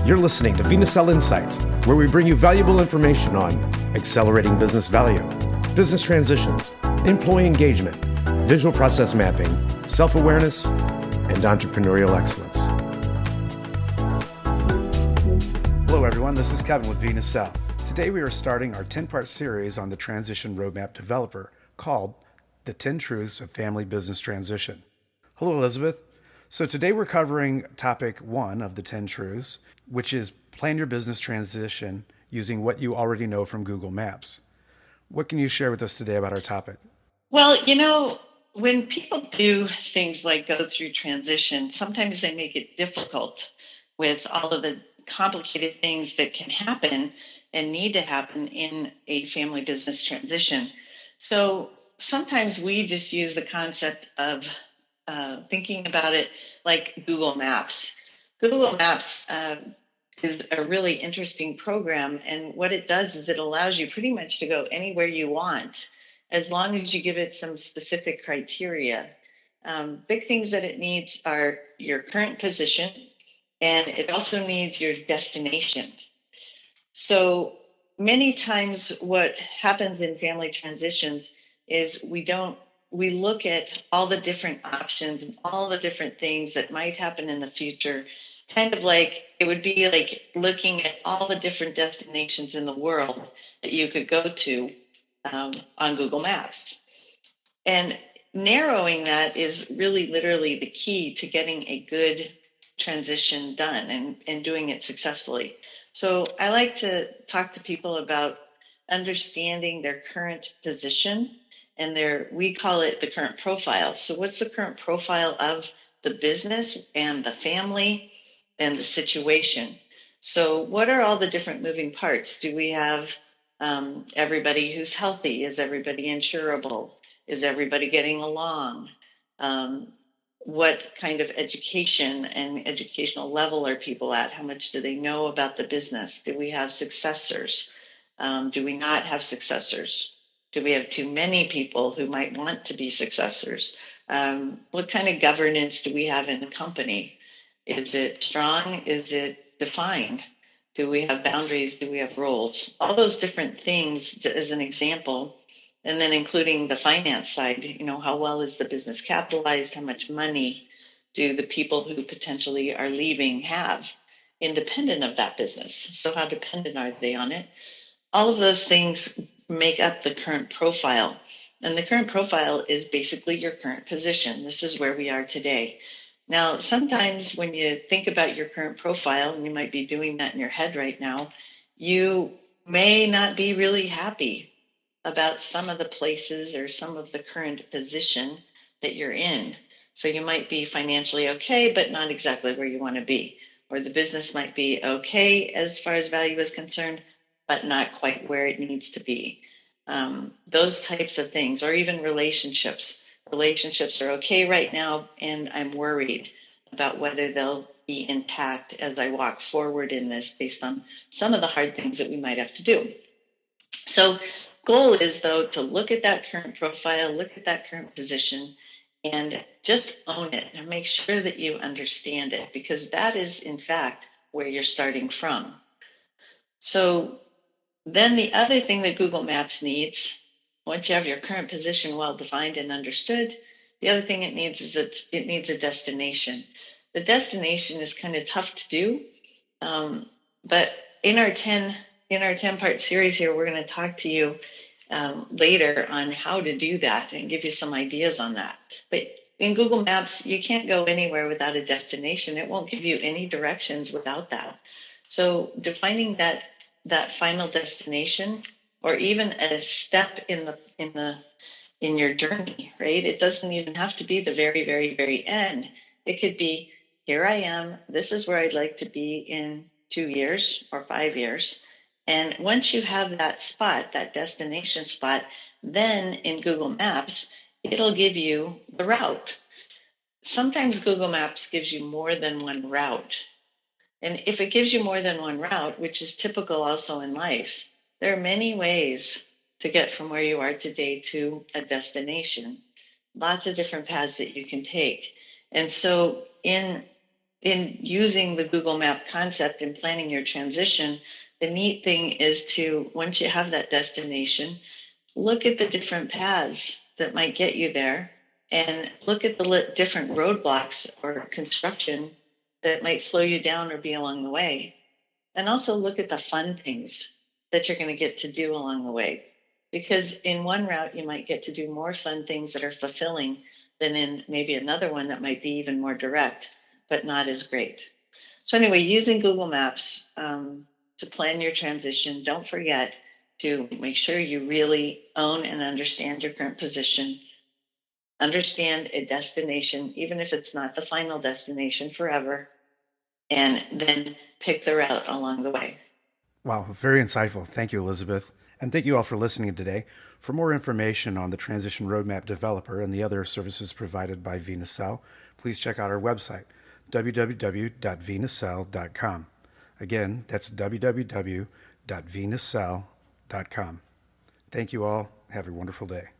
You're listening to vNacelle Insights, where we bring you valuable information on accelerating business value, business transitions, employee engagement, visual process mapping, self-awareness, and entrepreneurial excellence. Hello everyone, this is Kevin with vNacelle. Today we are starting our 10-part series on the Transition Roadmap Developer called The 10 Truths of Family Business Transition. Hello Elizabeth. So today we're covering topic 1 of the 10 truths, which is plan your business transition using what you already know from Google Maps. What can you share with us today about our topic? Well, when people do things like go through transition, sometimes they make it difficult with all of the complicated things that can happen and need to happen in a family business transition. So sometimes we just use the concept of thinking about it like Google Maps. Google Maps is a really interesting program, and what it does is it allows you pretty much to go anywhere you want as long as you give it some specific criteria. Big things that it needs are your current position, and it also needs your destination. So many times what happens in family transitions is we look at all the different options and all the different things that might happen in the future, kind of like it would be like looking at all the different destinations in the world that you could go to on Google Maps. And narrowing that is really literally the key to getting a good transition done and doing it successfully. So I like to talk to people about understanding their current position and we call it the current profile. So what's the current profile of the business and the family and the situation? So what are all the different moving parts? Do we have everybody who's healthy? Is everybody insurable? Is everybody getting along? What kind of education and educational level are people at? How much do they know about the business? Do we have successors? Do we not have successors? Do we have too many people who might want to be successors? What kind of governance do we have in the company? Is it strong? Is it defined? Do we have boundaries? Do we have roles? All those different things as an example. And then including the finance side, how well is the business capitalized? How much money do the people who potentially are leaving have independent of that business? So how dependent are they on it? All of those things make up the current profile. And the current profile is basically your current position. This is where we are today. Now, sometimes when you think about your current profile, and you might be doing that in your head right now, you may not be really happy about some of the places or some of the current position that you're in. So you might be financially okay, but not exactly where you want to be. Or the business might be okay as far as value is concerned, but not quite where it needs to be. Those types of things, or even relationships. Relationships are okay right now, and I'm worried about whether they'll be intact as I walk forward in this based on some of the hard things that we might have to do. So goal is, though, to look at that current profile, look at that current position, and just own it and make sure that you understand it, because that is, in fact, where you're starting from. So then the other thing that Google Maps needs, once you have your current position well defined and understood, the other thing it needs is it needs a destination. The destination is kind of tough to do, but in our 10-part series here, we're going to talk to you later on how to do that and give you some ideas on that. But in Google Maps, you can't go anywhere without a destination. It won't give you any directions without that. So defining that final destination, or even a step in your journey, right? It doesn't even have to be the very, very, very end. It could be, here I am, this is where I'd like to be in 2 years or 5 years. And once you have that spot, that destination spot, then in Google Maps, it'll give you the route. Sometimes Google Maps gives you more than one route. And if it gives you more than one route, which is typical also in life, there are many ways to get from where you are today to a destination. Lots of different paths that you can take. And so in in using the Google Map concept in planning your transition, the neat thing is to, once you have that destination, look at the different paths that might get you there and look at the different roadblocks or construction that might slow you down or be along the way. And also look at the fun things that you're going to get to do along the way. Because in one route, you might get to do more fun things that are fulfilling than in maybe another one that might be even more direct, but not as great. So anyway, using Google Maps to plan your transition, don't forget to make sure you really own and understand your current position. Understand a destination, even if it's not the final destination forever, and then pick the route along the way. Wow, very insightful. Thank you, Elizabeth. And thank you all for listening today. For more information on the Transition Roadmap Developer and the other services provided by vNacelle, please check out our website, www.vnacelle.com. Again, that's www.vnacelle.com. Thank you all. Have a wonderful day.